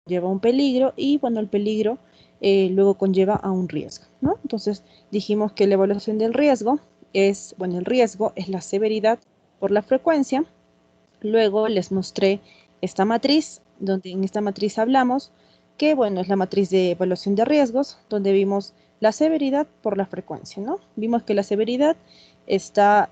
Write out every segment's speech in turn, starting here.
conlleva un peligro y, bueno, el peligro luego conlleva a un riesgo, ¿no? Entonces dijimos que la evaluación del riesgo es, bueno, el riesgo es la severidad por la frecuencia. Luego les mostré esta matriz, donde en esta matriz hablamos que, bueno, es la matriz de evaluación de riesgos, donde vimos la severidad por la frecuencia, ¿no? Vimos que la severidad está,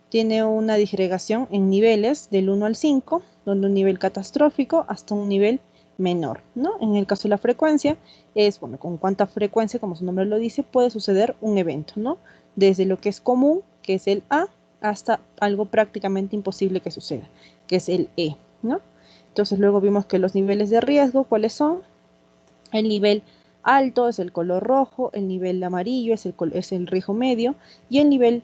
tiene una disgregación en niveles del 1 al 5, donde un nivel catastrófico hasta un nivel menor, ¿no? En el caso de la frecuencia, es, bueno, con cuánta frecuencia, como su nombre lo dice, puede suceder un evento, ¿no? Desde lo que es común, que es el A, hasta algo prácticamente imposible que suceda, que es el E, ¿no? Entonces luego vimos que los niveles de riesgo, ¿cuáles son? El nivel alto es el color rojo, el nivel amarillo es el riesgo medio y el nivel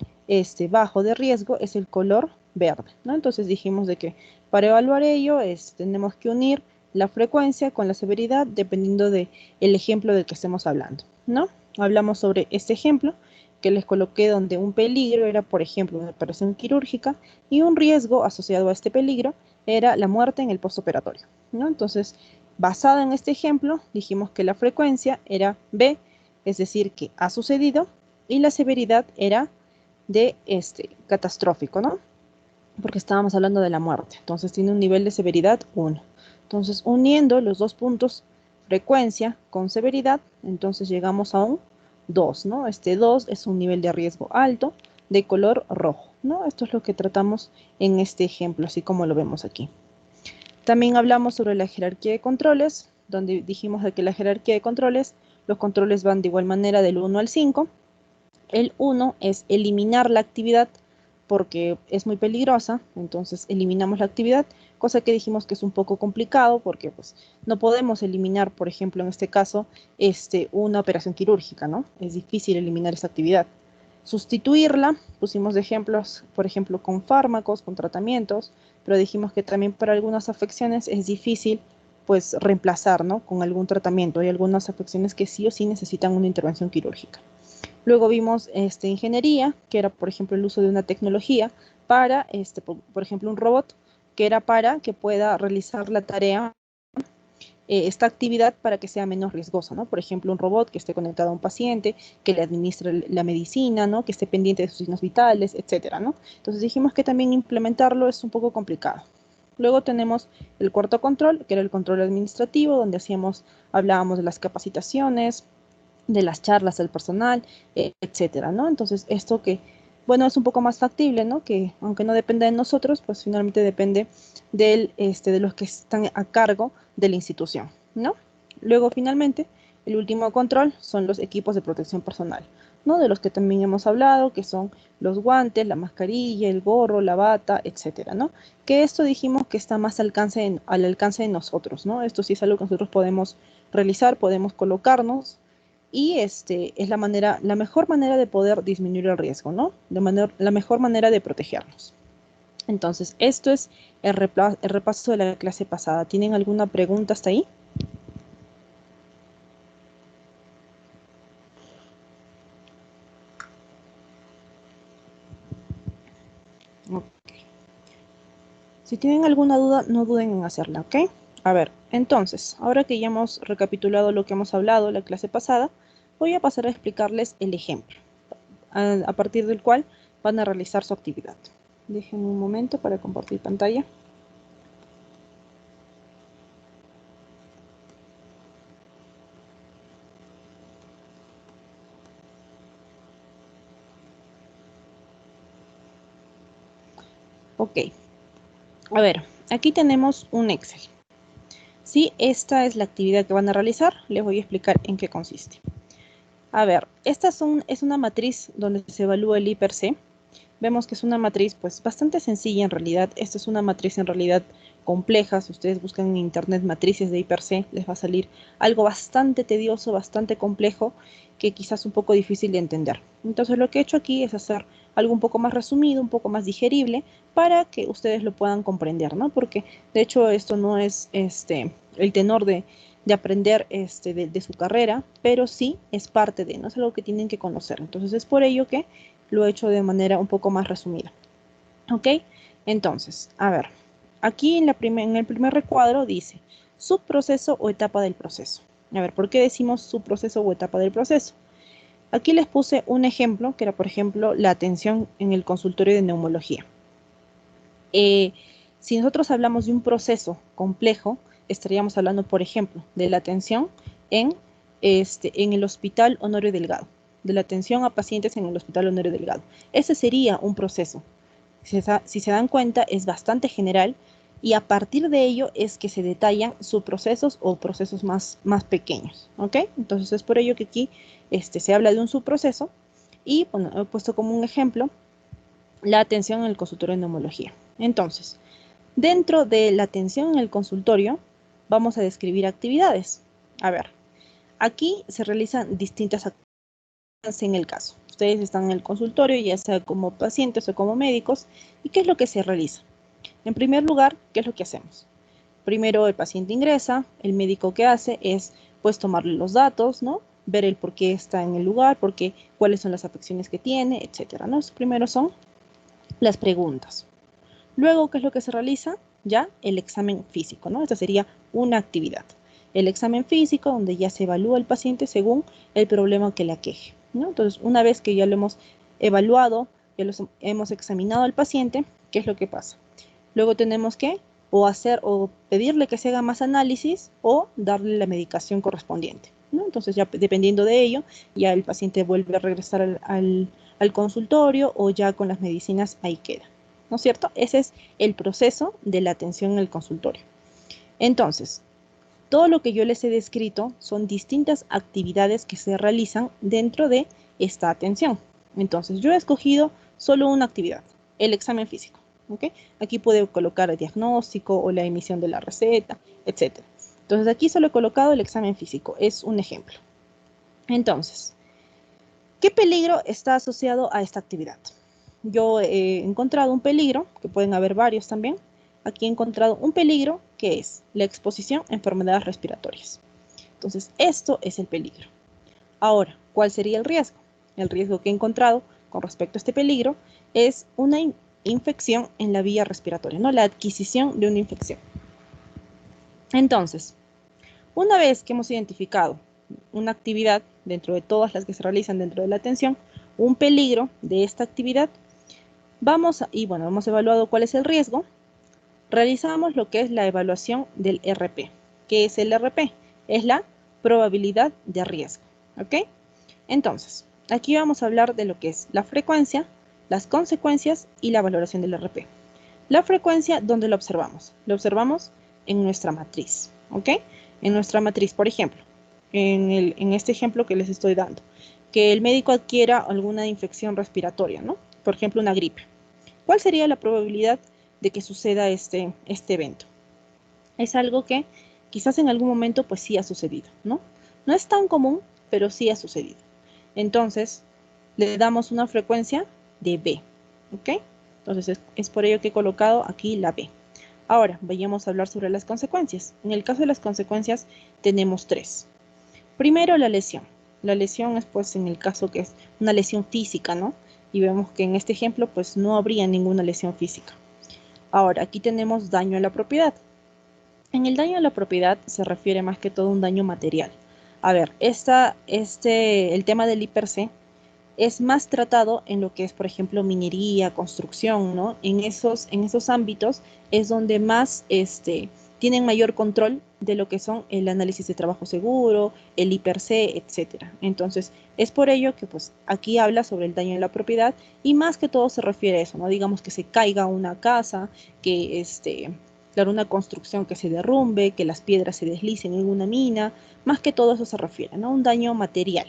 bajo de riesgo es el color verde, ¿no? Entonces dijimos de que para evaluar ello tenemos que unir la frecuencia con la severidad dependiendo del ejemplo del que estemos hablando, ¿no? Hablamos sobre este ejemplo que les coloqué donde un peligro era, por ejemplo, una operación quirúrgica y un riesgo asociado a este peligro era la muerte en el postoperatorio, ¿no? Entonces, basada en este ejemplo, dijimos que la frecuencia era B, es decir, que ha sucedido, y la severidad era de catastrófico, ¿no? Porque estábamos hablando de la muerte. Entonces tiene un nivel de severidad 1. Entonces, uniendo los dos puntos, frecuencia con severidad, entonces llegamos a un 2, ¿no? Este 2 es un nivel de riesgo alto de color rojo, ¿no? Esto es lo que tratamos en este ejemplo, así como lo vemos aquí. También hablamos sobre la jerarquía de controles, donde dijimos de que la jerarquía de controles, los controles van de igual manera del 1 al 5. El 1 es eliminar la actividad porque es muy peligrosa, entonces eliminamos la actividad, cosa que dijimos que es un poco complicado porque pues, no podemos eliminar, por ejemplo, en este caso, una operación quirúrgica, ¿no? Es difícil eliminar esa actividad. Sustituirla, pusimos de ejemplos, por ejemplo, con fármacos, con tratamientos, pero dijimos que también para algunas afecciones es difícil pues reemplazar, ¿no? Con algún tratamiento. Hay algunas afecciones que sí o sí necesitan una intervención quirúrgica. Luego vimos ingeniería, que era, por ejemplo, el uso de una tecnología para, por ejemplo, un robot, que era para que pueda realizar la tarea, esta actividad para que sea menos riesgosa, ¿no? Por ejemplo, un robot que esté conectado a un paciente, que le administre la medicina, ¿no? Que esté pendiente de sus signos vitales, etcétera, ¿no? Entonces dijimos que también implementarlo es un poco complicado. Luego tenemos el cuarto control, que era el control administrativo, donde hablábamos de las capacitaciones, de las charlas del personal, etcétera, ¿no? Entonces, esto que, bueno, es un poco más factible, ¿no? Que aunque no dependa de nosotros, pues finalmente depende de los que están a cargo de la institución, ¿no? Luego, finalmente, el último control son los equipos de protección personal, ¿no? De los que también hemos hablado, que son los guantes, la mascarilla, el gorro, la bata, etcétera, ¿no? Que esto dijimos que está más al alcance de nosotros, ¿no? Esto sí es algo que nosotros podemos realizar, podemos colocarnos y es la mejor manera de poder disminuir el riesgo, ¿no? La mejor manera de protegernos. Entonces, esto es el repaso de la clase pasada. ¿Tienen alguna pregunta hasta ahí? Ok. Si tienen alguna duda, no duden en hacerla, ¿ok? A ver, entonces, ahora que ya hemos recapitulado lo que hemos hablado la clase pasada, voy a pasar a explicarles el ejemplo, a partir del cual van a realizar su actividad. Déjenme un momento para compartir pantalla. Ok, a ver, aquí tenemos un Excel. Si esta es la actividad que van a realizar, les voy a explicar en qué consiste. A ver, es una matriz donde se evalúa el I per C. Vemos que es una matriz pues bastante sencilla en realidad. Esta es una matriz en realidad compleja. Si ustedes buscan en internet matrices de I per C, les va a salir algo bastante tedioso, bastante complejo, que quizás un poco difícil de entender. Entonces lo que he hecho aquí es hacer algo un poco más resumido, un poco más digerible, para que ustedes lo puedan comprender, ¿no? Porque de hecho esto no es el tenor de aprender de su carrera, pero sí es parte de, no es algo que tienen que conocer. Entonces es por ello que lo he hecho de manera un poco más resumida. ¿Ok? Entonces, a ver, aquí en el primer recuadro dice, subproceso o etapa del proceso. A ver, ¿por qué decimos subproceso o etapa del proceso? Aquí les puse un ejemplo, que era, por ejemplo, la atención en el consultorio de neumología. Si nosotros hablamos de un proceso complejo, estaríamos hablando, por ejemplo, de la atención en el Hospital Honorio Delgado, de la atención a pacientes en el Hospital Honorio Delgado. Ese sería un proceso. Si se dan cuenta, es bastante general y a partir de ello es que se detallan subprocesos o procesos más pequeños, ¿ok? Entonces es por ello que aquí se habla de un subproceso y, bueno, he puesto como un ejemplo la atención en el consultorio de neumología. Entonces, dentro de la atención en el consultorio, vamos a describir actividades. A ver, aquí se realizan distintas actividades en el caso. Ustedes están en el consultorio, ya sea como pacientes o como médicos, ¿y qué es lo que se realiza? En primer lugar, ¿qué es lo que hacemos? Primero el paciente ingresa, el médico que hace es pues tomarle los datos, ¿no? Ver el por qué está en el lugar, cuáles son las afecciones que tiene, etcétera, ¿no? Primero son las preguntas. Luego, ¿qué es lo que se realiza? Ya el examen físico, ¿no? Esta sería una actividad. El examen físico, donde ya se evalúa el paciente según el problema que le aqueje, ¿no? Entonces, una vez que ya lo hemos evaluado, hemos examinado al paciente, ¿qué es lo que pasa? Luego tenemos que o pedirle que se haga más análisis o darle la medicación correspondiente, ¿no? Entonces, ya dependiendo de ello, ya el paciente vuelve a regresar al consultorio o ya con las medicinas ahí queda, ¿no es cierto? Ese es el proceso de la atención en el consultorio. Entonces, todo lo que yo les he descrito son distintas actividades que se realizan dentro de esta atención. Entonces, yo he escogido solo una actividad, el examen físico, ¿ok? Aquí puedo colocar el diagnóstico o la emisión de la receta, etc. Entonces, aquí solo he colocado el examen físico, es un ejemplo. Entonces, ¿qué peligro está asociado a esta actividad? Yo he encontrado un peligro, que pueden haber varios también. Aquí he encontrado un peligro que es la exposición a enfermedades respiratorias. Entonces, esto es el peligro. Ahora, ¿cuál sería el riesgo? El riesgo que he encontrado con respecto a este peligro es una infección en la vía respiratoria, ¿no? La adquisición de una infección. Entonces, una vez que hemos identificado una actividad dentro de todas las que se realizan dentro de la atención, un peligro de esta actividad, hemos evaluado cuál es el riesgo, realizamos lo que es la evaluación del RP. ¿Qué es el RP? Es la probabilidad de riesgo, ¿ok? Entonces, aquí vamos a hablar de lo que es la frecuencia, las consecuencias y la valoración del RP. La frecuencia, ¿dónde la observamos? La observamos en nuestra matriz, ¿ok? En nuestra matriz, por ejemplo, en este ejemplo que les estoy dando, que el médico adquiera alguna infección respiratoria, ¿no? Por ejemplo, una gripe. ¿Cuál sería la probabilidad de que suceda este evento? Es algo que quizás en algún momento pues sí ha sucedido, ¿no? No es tan común, pero sí ha sucedido. Entonces, le damos una frecuencia de B, ¿ok? Entonces, es por ello que he colocado aquí la B. Ahora, vayamos a hablar sobre las consecuencias. En el caso de las consecuencias, tenemos tres. Primero, la lesión. La lesión es, pues, en el caso que es una lesión física, ¿no? Y vemos que en este ejemplo, pues, no habría ninguna lesión física. Ahora, aquí tenemos daño a la propiedad. En el daño a la propiedad se refiere más que todo a un daño material. A ver, el tema del IPRC es más tratado en lo que es, por ejemplo, minería, construcción, ¿no? En esos ámbitos es donde más tienen mayor control de lo que son el análisis de trabajo seguro, el IPRC, etcétera. Entonces, es por ello que pues aquí habla sobre el daño a la propiedad y más que todo se refiere a eso, ¿no? Digamos que se caiga una casa, que claro, una construcción que se derrumbe, que las piedras se deslicen en una mina, más que todo eso se refiere, ¿no? Un daño material.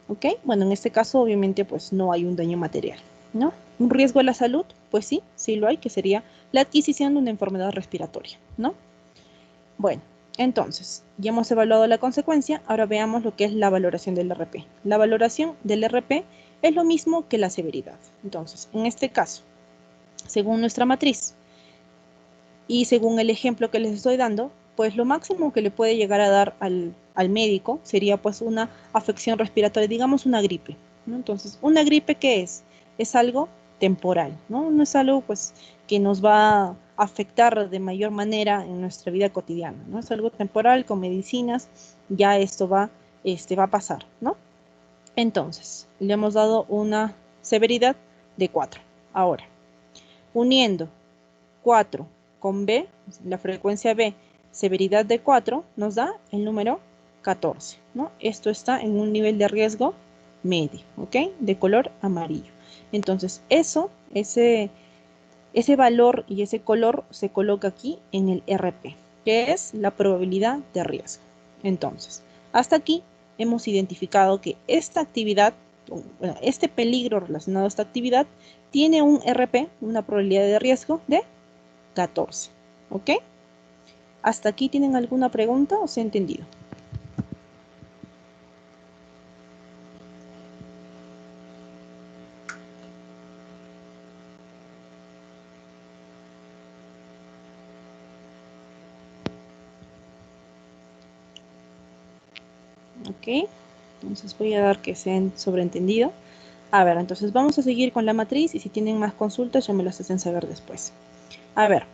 ¿Ok? Bueno, en este caso obviamente pues no hay un daño material, ¿no? ¿Un riesgo a la salud? Pues sí, sí lo hay, que sería la adquisición de una enfermedad respiratoria, ¿no? Bueno, entonces, ya hemos evaluado la consecuencia, ahora veamos lo que es la valoración del RP. La valoración del RP es lo mismo que la severidad. Entonces, en este caso, según nuestra matriz y según el ejemplo que les estoy dando, pues lo máximo que le puede llegar a dar al médico sería pues una afección respiratoria, digamos una gripe, ¿no? Entonces, ¿una gripe qué es? Es algo temporal, ¿no? No es algo pues que nos va a afectar de mayor manera en nuestra vida cotidiana, ¿no? Es algo temporal, con medicinas, ya esto va a pasar, ¿no? Entonces, le hemos dado una severidad de 4. Ahora, uniendo 4 con B, la frecuencia B, severidad de 4, nos da el número 14, ¿no? Esto está en un nivel de riesgo medio, ¿ok? De color amarillo. Entonces, ese valor y ese color se coloca aquí en el RP, que es la probabilidad de riesgo. Entonces, hasta aquí hemos identificado que esta actividad, bueno, este peligro relacionado a esta actividad, tiene un RP, una probabilidad de riesgo de 14, ¿ok? ¿Hasta aquí tienen alguna pregunta o se ha entendido? Ok, entonces voy a dar que se han sobreentendido. A ver, entonces vamos a seguir con la matriz y si tienen más consultas ya me las hacen saber después. A ver,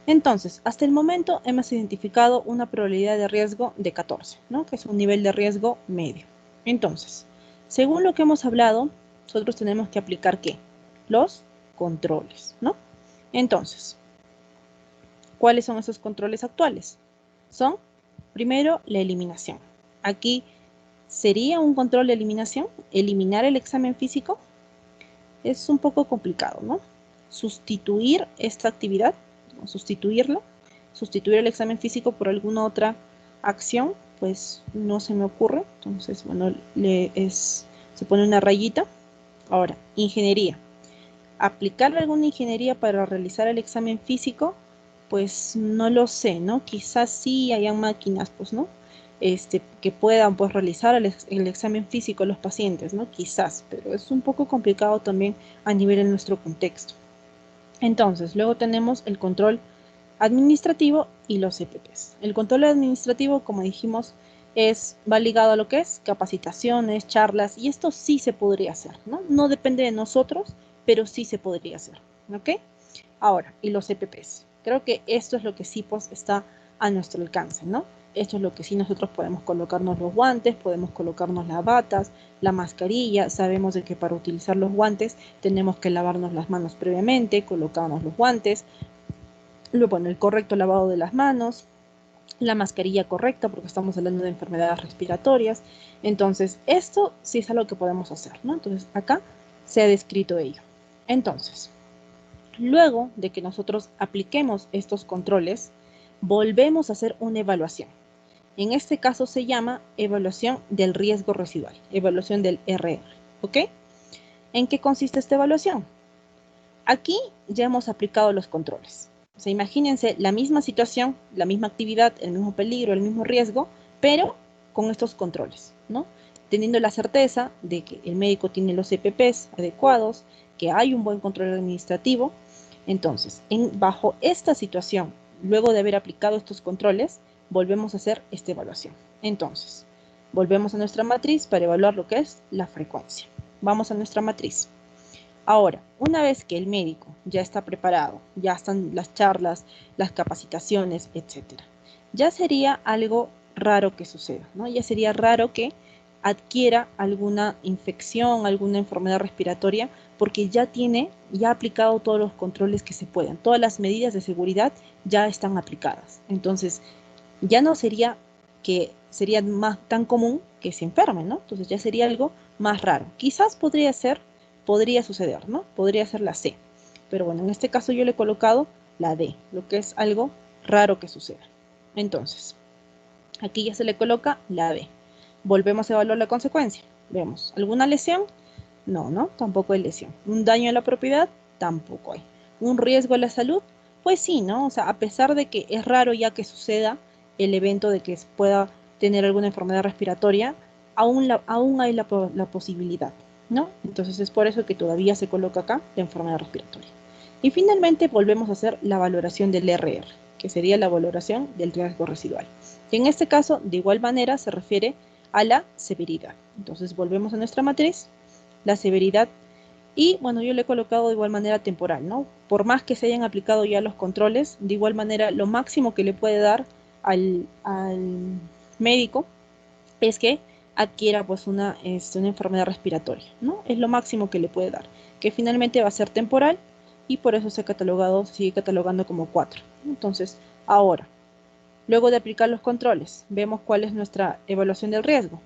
entonces, hasta el momento hemos identificado una probabilidad de riesgo de 14, ¿no? Que es un nivel de riesgo medio. Entonces, según lo que hemos hablado, nosotros tenemos que aplicar ¿qué? Los controles, ¿no? Entonces, ¿cuáles son esos controles actuales? Son, primero, la eliminación. Aquí, ¿sería un control de eliminación? ¿Eliminar el examen físico? Es un poco complicado, ¿no? Sustituir esta actividad, ¿no? Sustituir el examen físico por alguna otra acción, pues no se me ocurre. Entonces, bueno, se pone una rayita. Ahora, ingeniería. ¿Aplicar alguna ingeniería para realizar el examen físico? Pues no lo sé, ¿no? Quizás sí hayan máquinas, pues, ¿no? Que puedan, pues, realizar el examen físico a los pacientes, ¿no? Quizás, pero es un poco complicado también a nivel de nuestro contexto. Entonces, luego tenemos el control administrativo y los EPPs. El control administrativo, como dijimos, va ligado a lo que es capacitaciones, charlas, y esto sí se podría hacer, ¿no? No depende de nosotros, pero sí se podría hacer, ¿ok? Ahora, y los EPPs. Creo que esto es lo que sí pues, está a nuestro alcance, ¿no? Esto es lo que sí nosotros podemos colocarnos los guantes, podemos colocarnos las batas, la mascarilla. Sabemos de que para utilizar los guantes tenemos que lavarnos las manos previamente, colocarnos los guantes, luego el correcto lavado de las manos, la mascarilla correcta porque estamos hablando de enfermedades respiratorias. Entonces, esto sí es algo que podemos hacer, ¿no? Entonces, acá se ha descrito ello. Entonces, luego de que nosotros apliquemos estos controles, volvemos a hacer una evaluación. En este caso se llama evaluación del riesgo residual, evaluación del RR, ¿ok? ¿En qué consiste esta evaluación? Aquí ya hemos aplicado los controles. O sea, imagínense la misma situación, la misma actividad, el mismo peligro, el mismo riesgo, pero con estos controles, ¿no? Teniendo la certeza de que el médico tiene los EPPs adecuados, que hay un buen control administrativo. Entonces, bajo esta situación, luego de haber aplicado estos controles, volvemos a hacer esta evaluación. Entonces, volvemos a nuestra matriz para evaluar lo que es la frecuencia. Vamos a nuestra matriz. Ahora, una vez que el médico ya está preparado, ya están las charlas, las capacitaciones, etcétera, ya sería algo raro que suceda, ¿no? Ya sería raro que adquiera alguna infección, alguna enfermedad respiratoria, porque ya ha aplicado todos los controles que se puedan, todas las medidas de seguridad ya están aplicadas. Entonces, ya no sería más tan común que se enfermen, ¿no? Entonces ya sería algo más raro. Quizás podría suceder, ¿no? Podría ser la C. Pero bueno, en este caso yo le he colocado la D, lo que es algo raro que suceda. Entonces, aquí ya se le coloca la B. Volvemos a evaluar la consecuencia. Vemos, ¿alguna lesión? No, ¿no? Tampoco hay lesión. ¿Un daño a la propiedad? Tampoco hay. ¿Un riesgo a la salud? Pues sí, ¿no? O sea, a pesar de que es raro ya que suceda el evento de que pueda tener alguna enfermedad respiratoria, aún hay la posibilidad, ¿no? Entonces es por eso que todavía se coloca acá la enfermedad respiratoria. Y finalmente volvemos a hacer la valoración del RR, que sería la valoración del riesgo residual. Y en este caso, de igual manera, se refiere a la severidad. Entonces volvemos a nuestra matriz. La severidad Y bueno, yo le he colocado de igual manera temporal, ¿no? Por más que se hayan aplicado ya los controles, de igual manera lo máximo que le puede dar al médico es que adquiera pues una enfermedad respiratoria, ¿no? Es lo máximo que le puede dar, que finalmente va a ser temporal y por eso se ha catalogado, sigue catalogando como 4. Entonces, ahora, luego de aplicar los controles, vemos cuál es nuestra evaluación del riesgo.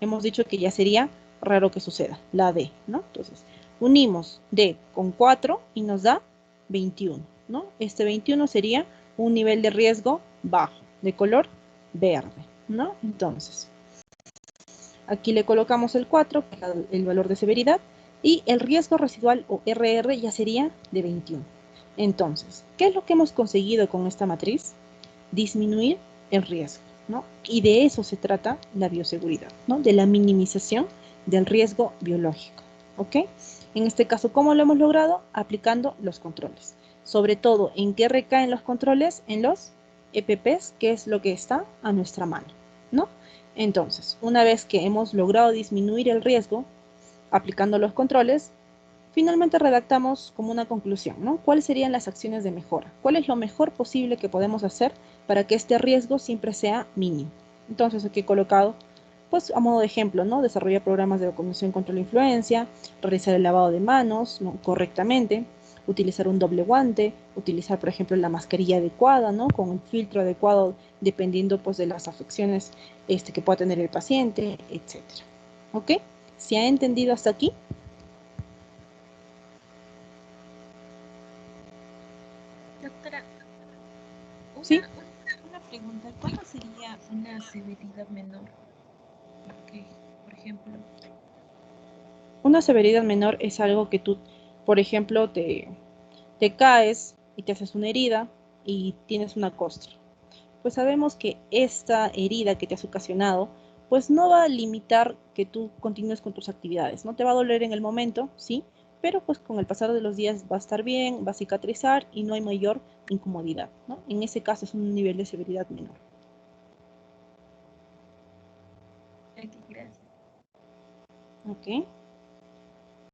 Hemos dicho que ya sería raro que suceda, la D, ¿no? Entonces, unimos D con 4 y nos da 21, ¿no? Este 21 sería un nivel de riesgo bajo, de color verde, ¿no? Entonces, aquí le colocamos el 4, que es el valor de severidad, y el riesgo residual o RR ya sería de 21. Entonces, ¿qué es lo que hemos conseguido con esta matriz? Disminuir el riesgo, ¿no? Y de eso se trata la bioseguridad, ¿no? De la minimización del riesgo biológico, ¿ok? En este caso, ¿cómo lo hemos logrado? Aplicando los controles. Sobre todo, ¿en qué recaen los controles? En los EPPs, que es lo que está a nuestra mano, ¿no? Entonces, una vez que hemos logrado disminuir el riesgo aplicando los controles, finalmente redactamos como una conclusión, ¿no? ¿Cuáles serían las acciones de mejora? ¿Cuál es lo mejor posible que podemos hacer para que este riesgo siempre sea mínimo? Entonces, aquí he colocado, pues a modo de ejemplo, ¿no? Desarrollar programas de vacunación contra la influencia, realizar el lavado de manos, ¿no? Correctamente, utilizar un doble guante, utilizar, por ejemplo, la mascarilla adecuada, ¿no? Con el filtro adecuado, dependiendo, pues, de las afecciones que pueda tener el paciente, etcétera. ¿Ok? ¿Se ha entendido hasta aquí? Doctora, ¿Sí? una pregunta. ¿Cuándo sería una severidad menor? Porque, por ejemplo, Una severidad menor es algo que tú, por ejemplo, te caes y te haces una herida y tienes una costra. Pues sabemos que esta herida que te has ocasionado, pues no va a limitar que tú continúes con tus actividades. No te va a doler en el momento, sí, pero pues con el pasar de los días va a estar bien, va a cicatrizar y no hay mayor incomodidad, ¿no? En ese caso es un nivel de severidad menor. aquí, gracias. ¿Ok?